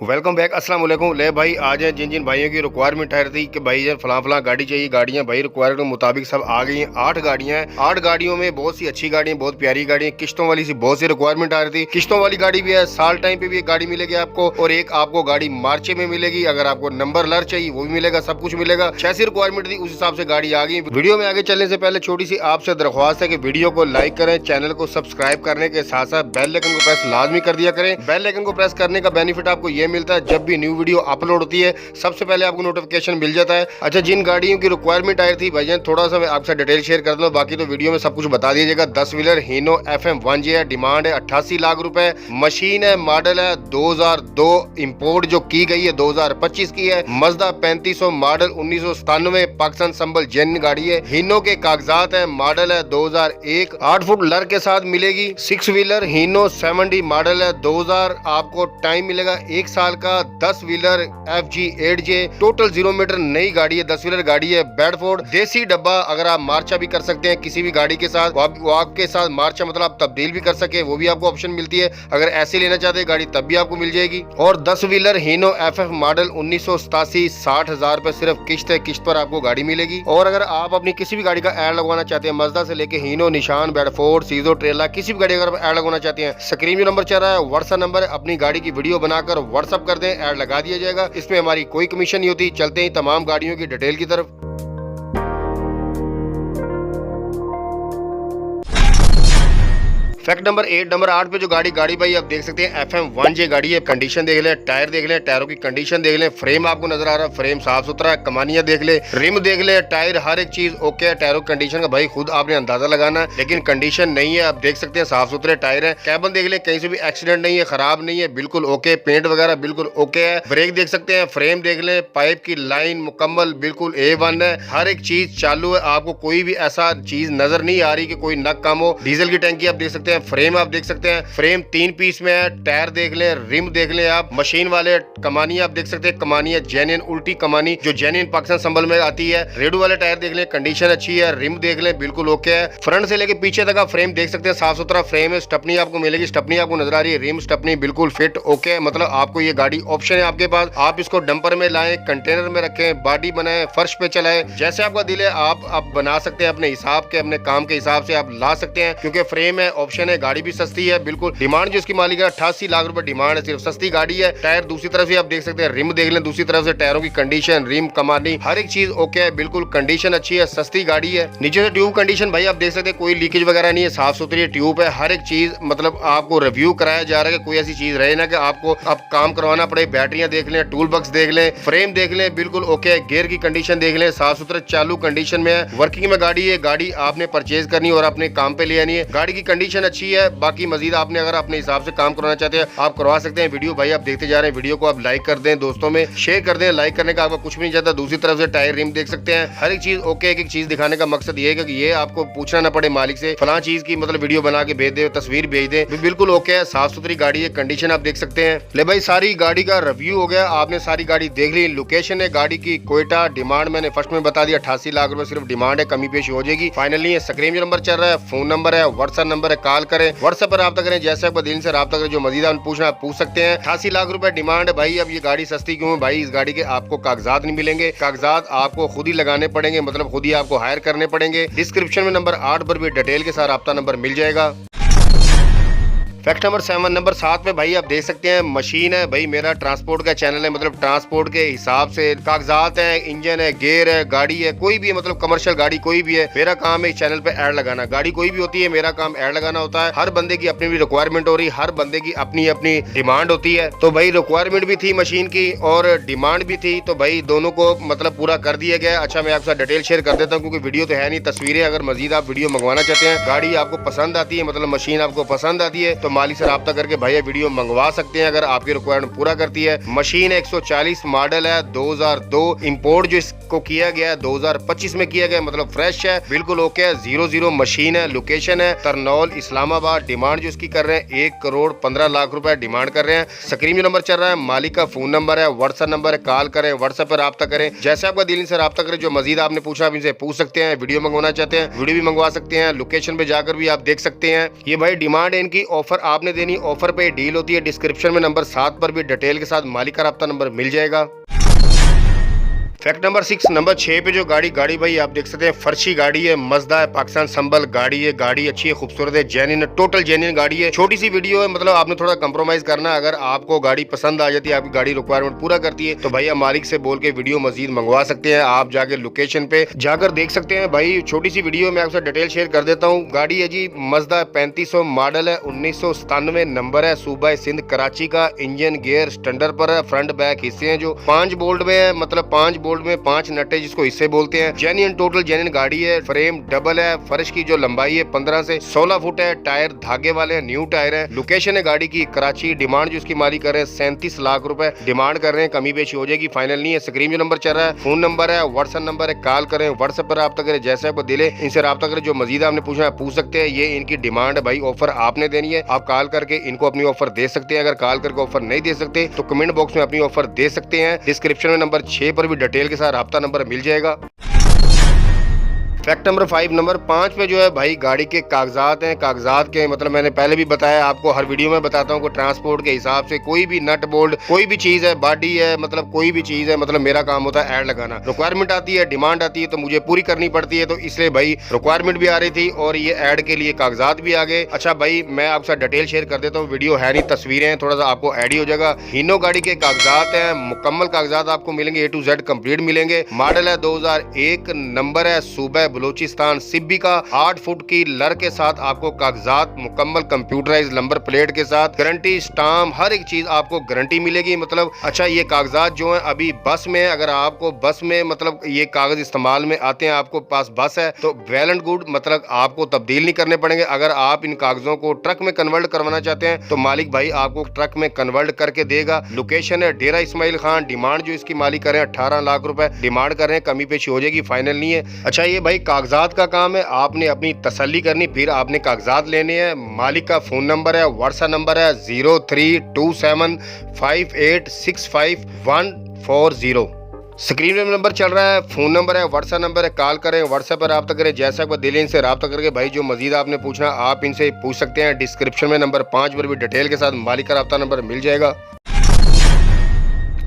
Welcome back. अस्सलाम वालेकुम। ले भाई आज है जिन जिन भाइयों की रिक्वायरमेंट ठहर थी कि भाई जब फलां गाड़ी चाहिए, गाड़ियां भाई रिक्वायरमेंट के मुताबिक सब आ गई हैं। 8 गाड़ियां हैं। 8 गाड़ियों में बहुत सी अच्छी गाड़ियां, बहुत प्यारी गाड़ियां, किश्तों वाली सी बहुत सी रिक्वायरमेंट आ रही थी। किश्तों वाली गाड़ी भी है, साल टाइम पे भी एक गाड़ी मिलेगी आपको, और एक आपको गाड़ी मार्चे में मिलेगी। अगर आपको नंबर लर चाहिए वो भी मिलेगा, सब कुछ मिलेगा। जैसी रिक्वायरमेंट थी उस हिसाब से गाड़ी आ गई। वीडियो में आगे चलने से पहले छोटी सी आपसे दरख्वास्त है कि वीडियो को लाइक करें, चैनल को सब्सक्राइब करने के साथ साथ बेल आइकन को प्रेस लाजमी कर दिया करें। बेल आइकन को प्रेस करने का बेनिफिट आपको ये मिलता है, जब भी न्यू वीडियो अपलोड होती है सबसे पहले आपको नोटिफिकेशन मिल जाता है। अच्छा, जिन गाड़ियों की रिक्वायरमेंट आई थी भाईजान थोड़ा सा मैं आपसे डिटेल शेयर कर दूं, बाकी तो वीडियो में सब कुछ बता दीजिएगा। 10 व्हीलर हीनो FM1J है, डिमांड है 88 लाख रुपए, मशीन है, मॉडल है 2002, इंपोर्ट जो की गई है 2025 की है। मजदा 3500 मॉडल 1997 पाकिस्तान संबल जेन्युइन गाड़ी है। हीनो के कागजात है, मॉडल है 2001, 8 फुट लर के साथ मिलेगी। 6 व्हीलर हीनो 70 मॉडल है 2000, आपको टाइम मिलेगा 1 साल का। 10 व्हीलर FG8J टोटल 0 मीटर नई गाड़ी है, 10 व्हीलर गाड़ी है। बेडफोर्ड देसी डब्बा, अगर आप मार्चा भी कर सकते हैं किसी भी गाड़ी के साथ, वो आपके साथ मार्चा मतलब आप तब्दील भी कर सके, वो भी आपको ऑप्शन मिलती है। अगर ऐसे लेना चाहते हैं गाड़ी तब भी आपको मिल जाएगी। और 10 व्हीलर हीनो FF मॉडल 1987 60,000 रुपए सिर्फ किश्त है, किश्त पर आपको गाड़ी मिलेगी। और अगर आप अपनी किसी भी गाड़ी का ऐड लगवाना चाहते हैं, मजदा से लेके हीनो, निशान, बेडफोर्ड, सीजो, ट्रेला, किसी भी गाड़ी अगर ऐड लगवाना चाहते हैं, स्क्रीन जो नंबर चल रहा है व्हाट्सएप नंबर है, अपनी गाड़ी की वीडियो बनाकर व्हाट्सएप कर दें, ऐड लगा दिया जाएगा। इसमें हमारी कोई कमीशन नहीं होती। चलते हैं तमाम गाड़ियों की डिटेल की तरफ। फैक्ट नंबर 8 नंबर 8 पे जो गाड़ी भाई आप देख सकते हैं FM1J गाड़ी है। कंडीशन देख लें, टायर देख लें, टायरों की कंडीशन देख लें, फ्रेम आपको नजर आ रहा है, फ्रेम साफ सुथरा है, कमानियां देख ले, रिम देख ले, टायर हर एक चीज ओके है। टायरों की कंडीशन का भाई खुद आपने अंदाजा लगाना है, लेकिन कंडीशन नहीं है, आप देख सकते हैं साफ सुथरे टायर है। कैबन देख ले, कहीं से भी एक्सीडेंट नहीं है, खराब नहीं है, बिल्कुल ओके। पेंट वगैरह बिल्कुल ओके है। ब्रेक देख सकते हैं, फ्रेम देख ले, पाइप की लाइन मुकम्मल बिल्कुल A1 है, हर एक चीज चालू है। आपको कोई भी ऐसा चीज नजर नहीं आ रही कि कोई नक कम हो। डीजल की टैंकी आप देख सकते हैं, फ्रेम आप देख सकते हैं, फ्रेम 3 पीस में है। टायर देख ले, रिम देख ले आप, मशीन वाले कमानी आप देख सकते हैं, कमानी है जेन्युइन उल्टी कमानी जो जेन्युइन पाकिस्तान संबल में आती है। रेडू वाले टायर देख ले, कंडीशन अच्छी है। रिम देख ले बिल्कुल ओके है। फ्रंट से लेके पीछे तक आप फ्रेम देख सकते हैं, साफ सुथरा फ्रेम है। स्टपनी आपको मिलेगी, स्टपनी आपको नजर आ रही है, रिम स्टपनी बिल्कुल फिट ओके। मतलब आपको ये गाड़ी ऑप्शन है आपके पास, आप इसको डंपर में लाएं, कंटेनर में रखें, बॉडी बनाएं, फर्श पे चलाएं, जैसे आपका दिल है आप बना सकते हैं अपने हिसाब के, अपने काम के हिसाब से आप ला सकते हैं, क्योंकि फ्रेम है, ऑप्शन है, गाड़ी भी सस्ती है बिल्कुल। डिमांड जो इसकी मालिक है 88 लाख रुपए डिमांड है, सिर्फ सस्ती गाड़ी है। टायर दूसरी तरफ से आप देख सकते हैं, रिम देख लें, दूसरी तरफ से टायरों की कंडीशन, रिम, कमानी, हर एक चीज ओके है, बिल्कुल कंडीशन अच्छी है, सस्ती गाड़ी है। नीचे से ट्यूब कंडीशन भाई आप देख सकते हैं, कोई लीकेज वगैरह नहीं है, साफ सुथरी ट्यूब है। हर एक चीज मतलब आपको रिव्यू कराया जा रहा है कि कोई ऐसी चीज रहे ना कि आपको अब काम करवाना पड़े। बैटरियां देख लें, टूल बॉक्स देख लें, फ्रेम देख लें, बिल्कुल ओके है। गियर की कंडीशन देख लें, साफ सुथरा चालू कंडीशन में है। वर्किंग में गाड़ी है, गाड़ी आपने परचेज करनी है और अपने काम पे ले आनी है। गाड़ी की कंडीशन अच्छी है। बाकी मजीद आपने अगर अपने हिसाब से काम करवाना चाहते हैं आप करवा सकते हैं। वीडियो भाई आप देखते जा रहे हैं, वीडियो को आप लाइक कर दें, दोस्तों में शेयर कर दें। लाइक करने का आपको कुछ भी नहीं चाहता। दूसरी तरफ से टायर, रिम देख सकते हैं, हर एक चीज ओके। एक चीज दिखाने का मकसद ये है कि ये आपको पूछना ना पड़े मालिक से फलां चीज की मतलब वीडियो बना के भेज दे, तस्वीर भेज दे, बिल्कुल ओके है। साफ सुथरी गाड़ी है, कंडीशन आप देख सकते हैं। ले भाई सारी गाड़ी का रिव्यू हो गया, आपने सारी गाड़ी देख ली। लोकेशन है गाड़ी की कोयटा। डिमांड मैंने फर्स्ट में बता दिया 88 लाख रुपए सिर्फ डिमांड है, कमी पेशी हो जाएगी। फाइनली स्क्रीन नंबर चल रहा है, फोन नंबर है, व्हाट्सएप नंबर है, कॉल करें, व्हाट्सएप पर रब्ता करें, जैसे आपको दिल से रब्ता करें। जो मजीद आप पूछना आप पूछ सकते हैं। 88 लाख रुपए डिमांड है भाई। अब ये गाड़ी सस्ती क्यों है भाई? इस गाड़ी के आपको कागजात नहीं मिलेंगे, कागजात आपको खुद ही लगाने पड़ेंगे, मतलब खुद ही आपको हायर करने पड़ेंगे। डिस्क्रिप्शन में नंबर 8 पर भी डिटेल के साथ रब्ता नंबर मिल जाएगा। फैक्ट नंबर 7 नंबर 7 पे भाई आप देख सकते हैं, मशीन है भाई, मेरा ट्रांसपोर्ट का चैनल है, मतलब ट्रांसपोर्ट के हिसाब से कागजात है, इंजन है, गियर है, गाड़ी है, कोई भी है मतलब कमर्शियल गाड़ी कोई भी है, मेरा काम है इस चैनल पे ऐड लगाना। गाड़ी कोई भी होती है, मेरा काम ऐड लगाना होता है। हर बंदे की अपनी भी रिक्वायरमेंट हो रही है, हर बंदे की अपनी अपनी डिमांड होती है। तो भाई रिक्वायरमेंट भी थी मशीन की और डिमांड भी थी, तो भाई दोनों को मतलब पूरा कर दिया गया। अच्छा, मैं आपके साथ डिटेल शेयर कर देता हूँ क्योंकि वीडियो तो है नहीं, तस्वीरें। अगर मजीद आप वीडियो मंगवाना चाहते हैं, गाड़ी आपको पसंद आती है, मतलब मशीन आपको पसंद आती है, तो मालिक से रब्ता करके भाई वीडियो मंगवा सकते हैं अगर आपकी रिक्वायरमेंट पूरा करती है। मशीन 140 मॉडल है, 2002 इंपोर्ट जो इसको किया गया है 2025 में किया गया, मतलब फ्रेश है, बिल्कुल ओके है। 00 मशीन है। लोकेशन है तरनौल, इस्लामाबाद। डिमांड जो इसकी कर रहे हैं 1 करोड़ 15 लाख रुपए डिमांड कर रहे हैं। स्क्रीन जो नंबर चल रहा है, मालिक का फोन नंबर है, व्हाट्सएप नंबर है, कॉल करें, व्हाट्सएप पर रब्ता करें, जैसे आपका दिल से रब्ता करें। जो मजीद आपने पूछा आप इनसे पूछ सकते हैं। वीडियो मंगवाना चाहते हैं वीडियो भी मंगवा सकते हैं, लोकेशन पे जाकर भी आप देख सकते हैं। ये भाई डिमांड है इनकी, ऑफर आपने देनी, ऑफर पे डील होती है। डिस्क्रिप्शन में नंबर 7 पर भी डिटेल के साथ मालिक का राब्ता नंबर मिल जाएगा। फैक्ट नंबर 6, नंबर 6 पे जो गाड़ी भाई आप देख सकते हैं, फर्शी गाड़ी है, मजदा है, पाकिस्तान संबल गाड़ी है। गाड़ी अच्छी है, खूबसूरत है, जेन्युइन है, टोटल जेन्युइन गाड़ी है। छोटी सी वीडियो है, मतलब आपने थोड़ा कंप्रोमाइज करना है। अगर आपको गाड़ी पसंद आ जाती है, आपकी गाड़ी रिक्वायरमेंट पूरा करती है, तो भाई आप मालिक से बोल के वीडियो मजीद मंगवा सकते हैं। आप जाके लोकेशन पे जाकर देख सकते हैं। भाई छोटी सी वीडियो में आपसे डिटेल शेयर कर देता हूँ। गाड़ी है जी मजदा 3500 मॉडल है, 1997 नंबर है, सूबा सिंध कराची का। इंजन गियर स्टैंडर्ड पर है, फ्रंट बैक हिस्से हैं जो 5 बोल्ट में है, मतलब 5 बोल्ट में 5 नट जिसको हिस्से बोलते हैं। जेन्युइन टोटल जेन्युइन गाड़ी है। फ्रेम डबल है। फर्श की जो लंबाई है 15 से 16 फुट है। टायर धागे वाले हैं, न्यू टायर है। लोकेशन है गाड़ी की कराची। डिमांड जो इसकी मालिक कर रहे हैं 37 लाख रुपए डिमांड कर रहे हैं, कमी पेशी हो जाएगी, फाइनल नहीं है। स्क्रीन जो नंबर चल रहा है फोन नंबर है, व्हाट्सएप नंबर है, कॉल करें, व्हाट्सएप पर रब्ता करें, जैसे आपको दिले इनसे रब्ता करें। जो मजीद आपने पूछना है पूछ सकते हैं। ये इनकी डिमांड है भाई, ऑफर आपने देनी है। आप कॉल करके इनको अपनी ऑफर दे सकते हैं। अगर कॉल करके ऑफर नहीं दे सकते तो कमेंट बॉक्स में अपनी ऑफर दे सकते हैं। डिस्क्रिप्शन में नंबर 6 पर भी डिटेल के साथ रब्ता नंबर मिल जाएगा। फैक्ट नंबर 5, नंबर 5 पे जो है भाई गाड़ी के कागजात हैं। कागजात के मतलब मैंने पहले भी बताया, आपको हर वीडियो में बताता हूँ कि ट्रांसपोर्ट के हिसाब से कोई भी नट बोल्ट, कोई भी चीज़ है, बॉडी है, मतलब कोई भी चीज़ है, मतलब मेरा काम होता है ऐड लगाना। रिक्वायरमेंट आती है, डिमांड आती है, तो मुझे पूरी करनी पड़ती है। तो इसलिए भाई रिक्वायरमेंट भी आ रही थी और ये ऐड के लिए कागजात भी आ गए। अच्छा भाई मैं आपसे डिटेल शेयर कर देता हूँ, वीडियो है नहीं, तस्वीरें हैं, थोड़ा सा आपको ऐड ही हो जाएगा। हीनो गाड़ी के कागजात हैं, मुकम्मल कागजात आपको मिलेंगे, A to Z कंप्लीट मिलेंगे। मॉडल है 2001 नंबर है, सूबा बलूचिस्तान सिब्बी का। 8 फुट की लर के साथ आपको कागजात मुकम्मल कंप्यूटराइज नंबर प्लेट के साथ, गारंटी स्टाम्प, हर एक चीज आपको गारंटी मिलेगी। मतलब अच्छा ये कागजात जो है अभी बस में, अगर आपको बस में मतलब ये कागज इस्तेमाल में आते हैं, आपको पास बस है तो वेल एंड गुड, मतलब आपको तब्दील नहीं करने पड़ेंगे। अगर आप इन कागजों को ट्रक में कन्वर्ट करवाना चाहते हैं तो मालिक भाई आपको ट्रक में कन्वर्ट करके देगा। लोकेशन है डेरा इस्माइल खान। डिमांड जो इसकी मालिक कर रहे हैं 18 लाख रुपए डिमांड कर रहे हैं, कमी पेशी हो जाएगी, फाइनल नहीं है। अच्छा ये भाई कागजात का काम है, आपने अपनी तसल्ली करनी, फिर आपने कागजात लेने हैं। मालिक का फोन नंबर है, व्हाट्सएप नंबर है 032758654140। स्क्रीन में नंबर चल रहा है, फोन नंबर है, व्हाट्सएप नंबर है, कॉल करें, व्हाट्सएप पर रब्ता करें, जैसा आपको दिल इनसे रब्ता करके भाई जो मजीद आपने पूछना आप इनसे पूछ सकते हैं। डिस्क्रिप्शन में नंबर 5 पर भी डिटेल के साथ मालिक का रब्ता नंबर मिल जाएगा।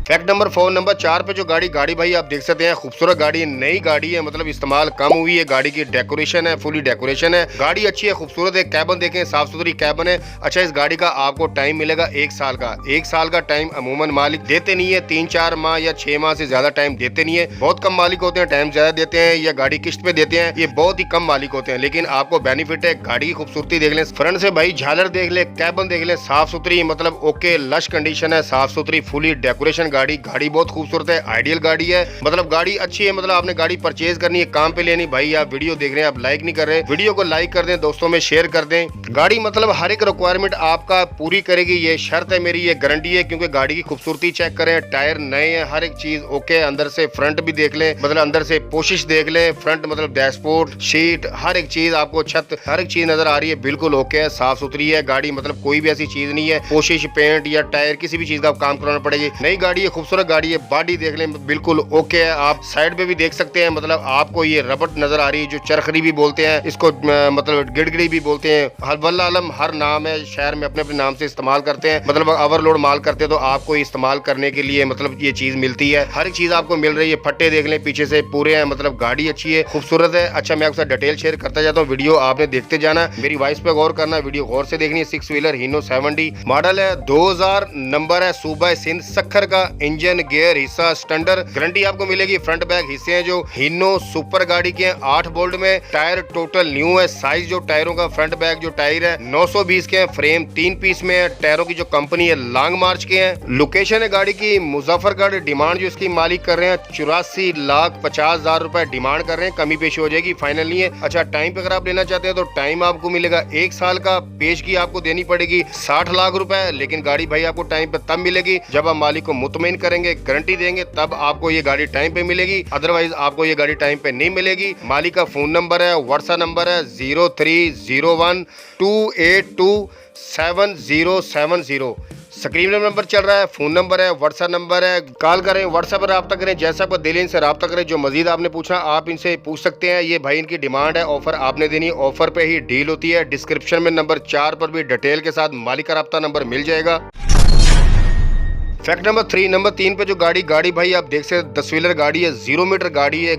फैक्ट नंबर 4, नंबर 4 पे जो गाड़ी भाई आप देख सकते हैं, खूबसूरत गाड़ी है, नई गाड़ी है, मतलब इस्तेमाल कम हुई है। गाड़ी की डेकोरेशन है, फुली डेकोरेशन है, गाड़ी अच्छी है, खूबसूरत है। कैबन देखें, साफ सुथरी कैबन है। अच्छा इस गाड़ी का आपको टाइम मिलेगा 1 साल का। 1 साल का टाइम अमूमन मालिक देते नहीं है, 3-4 माह या 6 माह से ज्यादा टाइम देते नहीं है। बहुत कम मालिक होते हैं टाइम ज्यादा देते हैं या गाड़ी किस्त पे देते हैं, ये बहुत ही कम मालिक होते हैं। लेकिन आपको बेनिफिट है, गाड़ी की खूबसूरती देख लें, फ्रंट से भाई झालर देख ले, कैबन देख ले, साफ सुथरी, मतलब ओके लश कंडीशन है, साफ सुथरी फुली डेकोरेशन गाड़ी बहुत खूबसूरत है, आइडियल गाड़ी है, मतलब गाड़ी अच्छी है। मतलब आपने गाड़ी परचेज करनी है, काम पे लेनी, भाई आप वीडियो देख रहे हैं, आप लाइक नहीं कर रहे, वीडियो को लाइक कर दें, दोस्तों में शेयर कर दें। गाड़ी मतलब हर एक रिक्वायरमेंट आपका पूरी करेगी, ये शर्त है मेरी, ये गारंटी है। क्योंकि गाड़ी की खूबसूरती चेक करें, टायर नए हैं, हर एक चीज ओके, अंदर से फ्रंट भी देख लें, मतलब अंदर से पोशिश देख लें, फ्रंट मतलब डैशबोर्ड, शीट, हर एक चीज आपको, छत, हर एक चीज नजर आ रही है, बिल्कुल ओके है, साफ सुथरी है गाड़ी, मतलब कोई भी ऐसी चीज नहीं है पोशिश, पेंट या टायर किसी भी चीज का काम कराना पड़ेगी। नई गाड़ी है, खूबसूरत गाड़ी है, बॉडी देख लें बिल्कुल ओके है। आप साइड पे भी देख सकते हैं, मतलब आपको ये रबट नजर आ रही है, जो चरखड़ी भी बोलते हैं इसको, मतलब गिड़गिड़ी भी बोलते हैं, वल्ला आलम हर नाम है, शहर में अपने अपने नाम से इस्तेमाल करते हैं। मतलब ओवरलोड माल करते हैं तो आपको इस्तेमाल करने के लिए मतलब ये चीज मिलती है, हर एक चीज आपको मिल रही है। फट्टे देख लें पीछे से पूरे हैं, मतलब गाड़ी अच्छी है, खूबसूरत है। अच्छा मैं आपके साथ डिटेल शेयर करता जाता हूँ, वीडियो आपने देखते जाना, मेरी वॉइस पे गौर करना, वीडियो गौर से देखनी है। 6 व्हीलर हीनो 70 मॉडल है, 2000 नंबर है, सूबा सिंध सखर का। इंजन गियर हिस्सा स्टैंडर्ड, गारंटी आपको मिलेगी। फ्रंट बैक हिस्से हैं जो हीनो सुपर गाड़ी के हैं, 8 बोल्ट में। टायर टोटल न्यू है, साइज जो टायरों का फ्रंट बैक जो टायर है 920 के हैं, फ्रेम 3 पीस में है। टायरों की जो कंपनी है लॉन्ग मार्च के हैं। लोकेशन है गाड़ी की मुजफ्फरगढ़। डिमांड जो इसकी मालिक कर रहे हैं 84,50,000 रुपए डिमांड कर रहे हैं, कमी पेशी हो जाएगी, फाइनल नहीं है। अच्छा टाइम पे अगर आप लेना चाहते हैं तो टाइम आपको मिलेगा 1 साल का, पेशगी आपको देनी पड़ेगी 60 लाख रुपए। लेकिन गाड़ी भाई आपको टाइम पे तब मिलेगी जब आप मालिक को मुतमईन करेंगे, गारंटी देंगे, तब आपको ये गाड़ी टाइम पे मिलेगी, अदरवाइज आपको ये गाड़ी टाइम पे नहीं मिलेगी। मालिक का फोन नंबर है, व्हाट्सएप नंबर है 030128277070। स्क्रीन में नंबर चल रहा है, फोन नंबर है, व्हाट्सएप नंबर है, कॉल करें, व्हाट्सएप पर रब्ता करें, जैसा आपको दिल इनसे रब्ता करें। जो मजीद आपने पूछना आप इनसे पूछ सकते हैं। ये भाई इनकी डिमांड है, ऑफर आपने देनी, ऑफर पे ही डील होती है। डिस्क्रिप्शन में नंबर 4 पर भी डिटेल के साथ मालिक का रब्ता नंबर मिल जाएगा। फैक्ट नंबर 3, नंबर 3 पे जो गाड़ी भाई आप देख सकते हैं 10 व्हीलर गाड़ी है, 0 मीटर गाड़ी है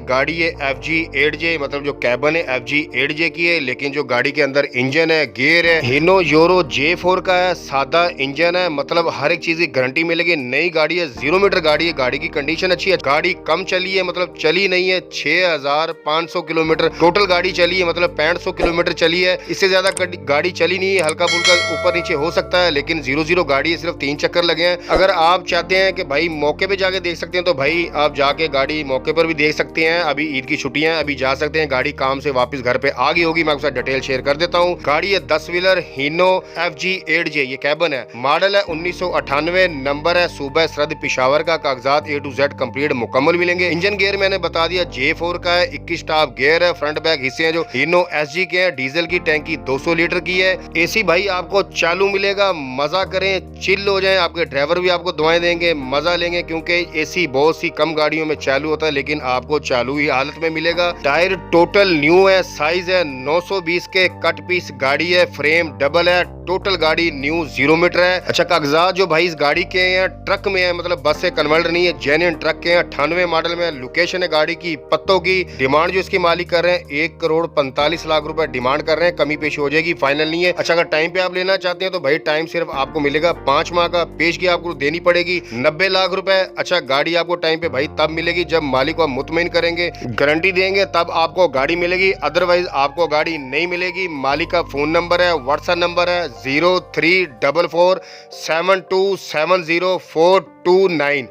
FG8J, मतलब जो कैबन है FG8J की है, लेकिन जो गाड़ी के अंदर इंजन है, गियर है, हीनो यूरो J4 का है, सादा इंजन है, मतलब हर एक चीज की गारंटी मिलेगी। नई गाड़ी है, 0 मीटर गाड़ी है, गाड़ी की कंडीशन अच्छी है, गाड़ी कम चली है, मतलब चली नहीं है, 6500 किलोमीटर टोटल गाड़ी चली है, मतलब 6500 किलोमीटर चली है। इससे ज्यादा गाड़ी चली नहीं है, हल्का फुल्का ऊपर नीचे हो सकता है, लेकिन 0 गाड़ी है, सिर्फ 3 चक्कर लगे हैं। अगर आप चाहते हैं कि भाई मौके पे जाके देख सकते हैं तो भाई आप जाके गाड़ी मौके पर भी देख सकते हैं। अभी ईद की छुट्टियां हैं, अभी जा सकते हैं, गाड़ी काम से वापस घर पे आ गई होगी। मैं आपके साथ डिटेल शेयर कर देता हूं। गाड़ी है 10 व्हीलर हीनो FG8J, ये कैबन है, मॉडल है 1998, नंबर है सूबा सरहद पेशावर का, कागजात A to Z कंप्लीट मुकम्मल मिलेंगे। इंजन गियर मैंने बता दिया J4 का है, 21 स्टॉप गियर है, फ्रंट बैक हिस्से हैं जो हीनो SG के हैं, डीजल की टैंकी 200 लीटर की है। AC भाई आपको चालू मिलेगा, मजा करें, चिल हो जाए, आपके ड्राइवर भी आपको दुआएं देंगे, मजा लेंगे, क्योंकि एसी बहुत सी कम गाड़ियों में चालू होता है, लेकिन आपको चालू ही हालत में मिलेगा। टायर टोटल न्यू है, साइज है 920 के, कट पीस गाड़ी है, फ्रेम डबल है, टोटल गाड़ी न्यू 0 मीटर है। अच्छा, कागजात जो भाई इस गाड़ी के हैं ट्रक में है, मतलब बस से कन्वर्टर नहीं है, जेन्युइन ट्रक के हैं, 98 मॉडल में। लोकेशन है गाड़ी की पत्तों की। डिमांड जो इसकी मालिक कर रहे हैं 1,45,00,000 रुपए डिमांड कर रहे हैं, कमी पेश हो जाएगी, फाइनल नहीं है। अच्छा, अगर टाइम पे आप लेना चाहते हैं तो भाई टाइम सिर्फ आपको मिलेगा 5 माह का, पेशगी आपको देनी पड़ेगी 90 लाख रुपए। अच्छा, गाड़ी आपको टाइम पे भाई तब मिलेगी जब मालिक को मुतमईन करेंगे, गारंटी देंगे, तब आपको गाड़ी मिलेगी, अदरवाइज आपको गाड़ी नहीं मिलेगी। मालिक का फोन नंबर है, व्हाट्सएप नंबर है 03447270,429।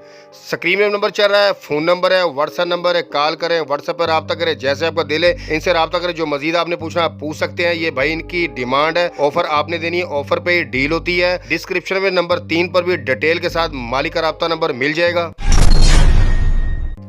स्क्रीन में नंबर चल रहा है, फोन नंबर है, व्हाट्सएप नंबर है, कॉल करें, व्हाट्सएप पर रब्ता करें, जैसे आपका दिल है इनसे रब्ता करें। जो मजीद आपने पूछना आप पूछ सकते हैं। ये भाई इनकी डिमांड है, ऑफर आपने देनी है, ऑफर पे डील होती है। डिस्क्रिप्शन में नंबर 3 पर भी डिटेल के साथ मालिक का रब्ता नंबर मिल जाएगा।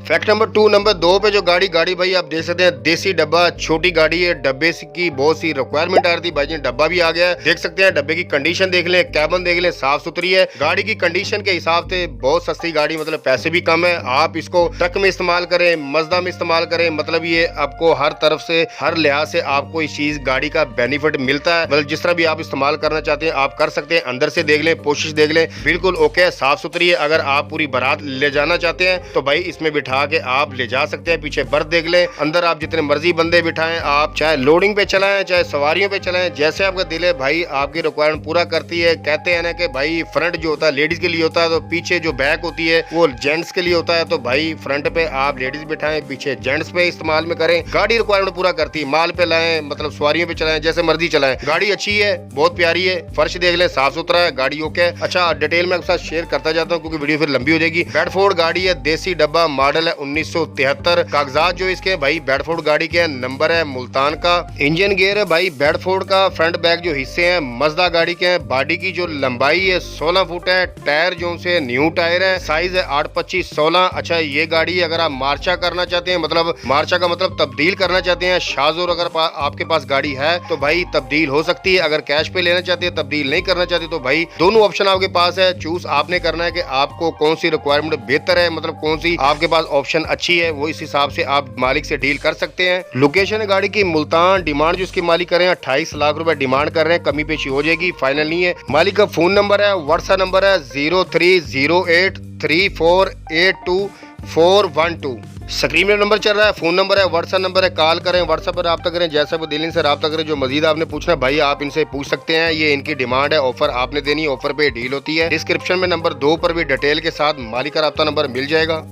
फैक्ट नंबर 2, नंबर 2 पे जो गाड़ी भाई आप देख सकते हैं देसी डब्बा, छोटी गाड़ी है, डब्बे की बहुत सी रिक्वायरमेंट आ रही थी, भाई डब्बा भी आ गया है, देख सकते हैं। डब्बे की कंडीशन देख लें, कैबिन देख लें, साफ सुथरी है। गाड़ी की कंडीशन के हिसाब से बहुत सस्ती गाड़ी, मतलब पैसे भी कम है। आप इसको ट्रक में इस्तेमाल करें, मजदा में इस्तेमाल करें, मतलब ये आपको हर तरफ से, हर लिहाज से आपको इस चीज गाड़ी का बेनिफिट मिलता है। मतलब जिस तरह भी आप इस्तेमाल करना चाहते हैं आप कर सकते हैं। अंदर से देख लें, कोशिश देख लें, बिल्कुल ओके है, साफ सुथरी है। अगर आप पूरी बारात ले जाना चाहते हैं तो भाई इसमें बिठा के आप ले जा सकते हैं। पीछे बर्थ देख लें, अंदर आप जितने मर्जी बंदे बिठाएं, आप चाहे लोडिंग पे चलाएं चाहे सवारियों पे चलाएं, जैसे आपका दिल है भाई आपकी रिक्वायरमेंट पूरा करती है। कहते हैं ना कि भाई फ्रंट जो होता है लेडीज के लिए होता है, तो पीछे जो बैक होती है वो जेंट्स के लिए होता है। तो भाई फ्रंट पे आप लेडीज बिठाएं, पीछे जेंट्स पे इस्तेमाल में करें, गाड़ी रिक्वायरमेंट पूरा करती है। माल पे लाएं, मतलब सवारियों पे चलाएं, जैसे मर्जी चलाएं। गाड़ी अच्छी है, बहुत प्यारी है, फर्श देख लें, साफ सुथरा है, गाड़ी ओके है। अच्छा, डिटेल में आपके साथ शेयर करता जाता हूँ क्योंकि वीडियो फिर लंबी हो जाएगी। बेडफोर्ड गाड़ी है, देसी डब्बा, मॉडल है 1973, कागजात जो इसके भाई बेडफोर्ड गाड़ी के नंबर है मुल्तान का। इंजन गियर है भाई बेडफोर्ड का, फ्रंट बैक जो हिस्से हैं मजदा गाड़ी के हैं। बॉडी की जो लंबाई है 16 फुट है, टायर जो से न्यू टायर है, साइज है 825/16। अच्छा, ये गाड़ी अगर आप मार्चा करना चाहते हैं, मतलब मार्चा का मतलब तब्दील करना चाहते हैं, शाजोर अगर आपके पास गाड़ी है तो भाई तब्दील हो सकती है। अगर कैश पे लेना चाहते हैं, तब्दील नहीं करना चाहते, तो भाई दोनों ऑप्शन आपके पास है। चूज आपने करना है कि आपको कौन सी रिक्वायरमेंट बेहतर है, मतलब कौन सी आपके पास ऑप्शन अच्छी है, वो इस हिसाब से आप मालिक से डील कर सकते हैं। लोकेशन है गाड़ी की मुल्तान। डिमांड जो इसकी मालिक कर रहे हैं 28 लाख रुपए डिमांड कर रहे हैं, कमी पेशी हो जाएगी, फाइनल नहीं है। मालिक का फोन नंबर है, व्हाट्सएप नंबर है 030834824112। स्क्रीन में नंबर चल रहा है, फोन नंबर है, व्हाट्सएप नंबर है, कॉल करें, व्हाट्सएप पर रब्ता करें, जैसा वो दिल इनसे रब्ता करें। जो मजीद आपने पूछना भाई आप इनसे पूछ सकते हैं। ये इनकी डिमांड है, ऑफर आपने देनी, ऑफर पे डील होती है। डिस्क्रिप्शन में नंबर 2 पर भी डिटेल के साथ मालिक का रब्ता नंबर मिल जाएगा।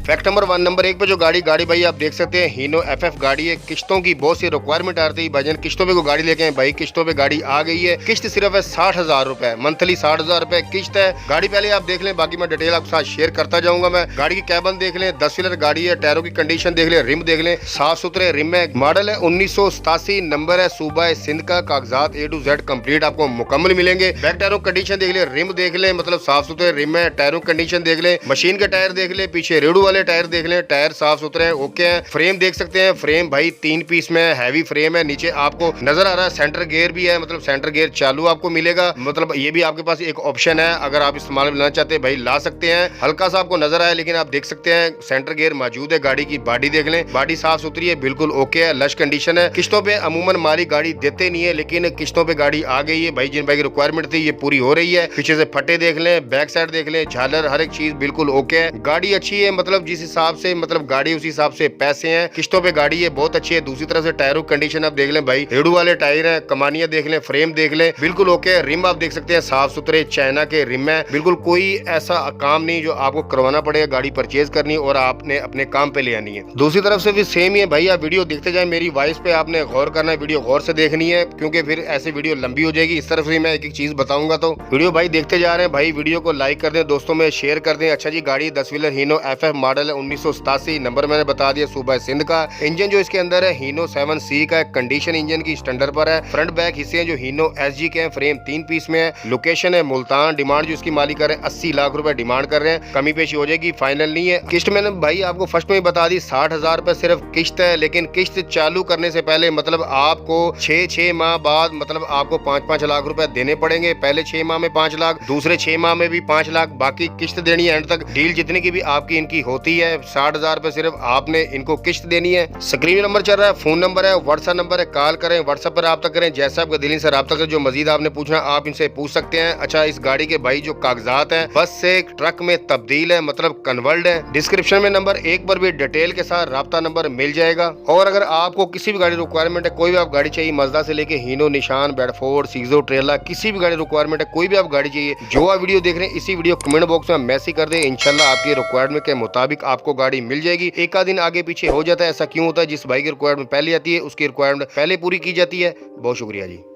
फैक्ट नंबर 1, नंबर 1 पे जो गाड़ी भाई आप देख सकते हैं हीनो FF गाड़ी है, किश्तों की बहुत सी रिक्वायरमेंट आ रही है भाईजान, किश्तों पे को गाड़ी लेके भाई किश्तों पे गाड़ी आ गई है। किश्त सिर्फ है 60,000 रुपए, मंथली 60,000 रुपए किश्त है। गाड़ी पहले आप देख लें, बाकी मैं डिटेल आपके साथ शेयर करता जाऊंगा। मैं गाड़ी की कैबिन देख लें, 10 व्हीलर गाड़ी है, टायरों की कंडीशन देख लें, रिम देख लें, साफ सुथरे रिम है। मॉडल है 1987, नंबर है सूबा सिंध का, कागजात A to Z कंप्लीट आपको मुकम्मल मिलेंगे। बैक टायरों कंडीशन देख ले, रिम देख ले, मतलब साफ सुथरे रिम है, टायरों कंडीशन देख ले, मशीन के टायर देख ले, पीछे रेडू वाले टायर देख लें, टायर साफ सुथरे हैं, ओके हैं। फ्रेम देख सकते हैं, फ्रेम भाई 3 पीस में हैवी फ्रेम है। नीचे आपको नजर आ रहा है सेंटर गियर भी है, मतलब सेंटर गियर चालू आपको मिलेगा, मतलब ये भी आपके पास एक ऑप्शन है। अगर आप इस्तेमाल में लेना चाहते हैं भाई ला सकते हैं। हल्का सा आपको नजर आया लेकिन आप देख सकते हैं सेंटर गियर मौजूद है। गाड़ी की बॉडी देख लें, बॉडी साफ सुथरी है, बिल्कुल ओके है, लश कंडीशन है। किस्तों पे अमूमन मालिक गाड़ी देते नहीं है, लेकिन किस्तों पे गाड़ी आ गई है भाई। जिन भाई की रिक्वायरमेंट थी ये पूरी हो रही है। पीछे से फटे देख लें, बैक साइड देख लें, झालर हर एक चीज बिल्कुल ओके है। गाड़ी अच्छी है, मतलब जिस हिसाब से मतलब गाड़ी उस हिसाब से पैसे हैं। किस्तों पे गाड़ी है बहुत अच्छी है। दूसरी तरफ से टायरों की कंडीशन आप देख लें भाई, रेडू वाले टायर है, कमानियां देख लें, फ्रेम देख लें, बिल्कुल ओके है। रिम आप देख सकते हैं साफ सुथरे चाइना के रिम है, बिल्कुल कोई ऐसा काम नहीं जो आपको करवाना पड़ेगा। गाड़ी परचेज करनी और आपने अपने काम पे ले आनी है। दूसरी तरफ से भी सेम ही है भाई। आप वीडियो देखते जाए, मेरी वॉइस पे आपने गौर करना है, वीडियो गौर से देखनी है, क्योंकि फिर ऐसे वीडियो लंबी हो जाएगी। इस तरफ से मैं एक एक चीज बताऊंगा, तो वीडियो भाई देखते जा रहे हैं भाई। वीडियो को लाइक कर दें, दोस्तों में शेयर कर दें। अच्छा जी, गाड़ी 10 व्हीलर हीनो FF मॉडल है 1987, नंबर मैंने बता दिया, सूबा सिंध का। इंजन जो इसके अंदर है हीनो 7C का है, कंडीशन इंजन की स्टैंडर्ड पर है। फ्रंट बैक हिस्से हैं जो हीनो SG के हैं, फ्रेम 3 पीस में है। लोकेशन है मुल्तान। डिमांड जो इसकी मालिक कर रहे हैं 80 लाख रुपए डिमांड कर रहे हैं, कमी पेशी हो जाएगी, फाइनल नहीं है। किस्त मैंने भाई आपको फर्स्ट में ही बता दी 60,000 रुपए सिर्फ किस्त है, लेकिन किस्त चालू करने से पहले मतलब आपको 6 माह बाद मतलब आपको 5-5 लाख रुपए देने पड़ेंगे। पहले 6 माह में 5 लाख, दूसरे 6 माह में भी 5 लाख, बाकी किस्त देनी है एंड तक। डील जितनी की भी आपकी इनकी होती है 60,000 रुपए सिर्फ आपने इनको किस्त देनी है। स्क्रीन नंबर चल रहा है, फोन नंबर है, व्हाट्सएप नंबर है, कॉल करें, व्हाट्सएप पर रब्ता करें, जैसा आपका दिल से रब्ता करें। जो मजीद आपने पूछना आप इनसे पूछ सकते हैं। अच्छा, इस गाड़ी के भाई जो कागजात हैं बस से ट्रक में तब्दील है, मतलब कन्वर्ट है। डिस्क्रिप्शन में नंबर 1 पर भी डिटेल के साथ रब्ता नंबर मिल जाएगा। और अगर आपको किसी भी गाड़ी रिक्वायरमेंट है, कोई भी आप गाड़ी चाहिए, मजदा से लेके हीनो, निशान, बेडफोर्ड, सीजो, ट्रेला, किसी भी गाड़ी रिक्वायरमेंट है, कोई भी आप गाड़ी चाहिए, जो आप वीडियो देख रहे हैं इसी वीडियो कमेंट बॉक्स में मैसेज कर दे। इंशाल्लाह आपकी रिक्वायरमेंट के मुताबिक आपको गाड़ी मिल जाएगी। एक आध दिन आगे पीछे हो जाता है, ऐसा क्यों होता है? जिस भाई की रिक्वायरमेंट पहले आती है उसकी रिक्वायरमेंट पहले पूरी की जाती है। बहुत शुक्रिया जी।